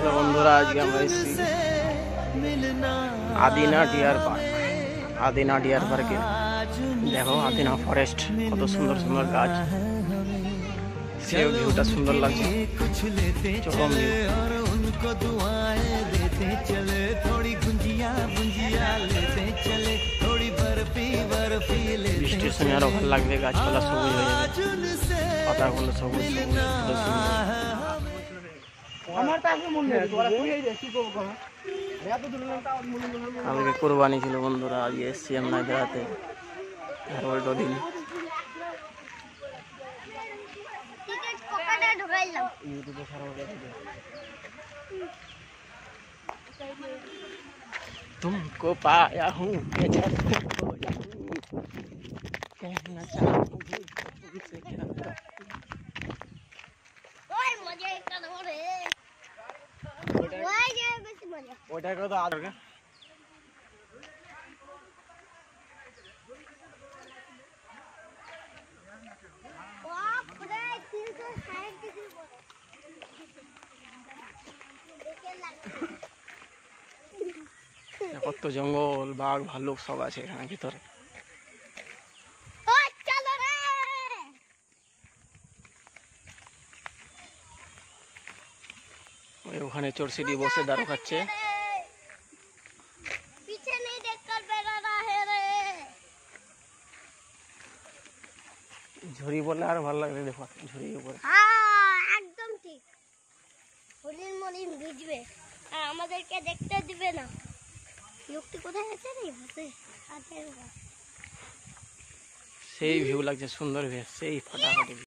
Hello বন্ধুরা, আজকে আমরা এসেছি Adina deer park. Adina deer পার্কে দেখো, আদিনা ফরেস্ট, কত সুন্দর সুন্দর গাছ, সেই ভিউটা সুন্দর লাগছে, চরম ভিউ। বৃষ্টির সময় আরো ভালো লাগবে, গাছপালা সবুজ হয়ে যাবে, পাতাগুলো সবুজ সবুজ, কত সুন্দর। আজকে কোরবানি ছিল বন্ধুরা, আজকে এসছি আমরা বেড়াতে উল্টো দিন। तुमको पाया हूँ कहना चाहूँ तुमसे क्या ওটা কত আদর কা কত জঙ্গল, বাঘ ভাল্লুক সব আছে এখানে ভিতরে। ওখানে চোরসিটি বসে দাঁড়ো খাচ্ছে। ঝুড়ি বললে আর ভালো লাগবে, দেখো ঝুড়ির উপরে একদম ঠিক, হরিণ মরিণ ভিজবে আর আমাদেরকে দেখতে দিবে না। লোকটি কোথায় আছে রে? সেই ভিউ লাগছে, সুন্দর ভিউ, সেই ফাটাফাটি।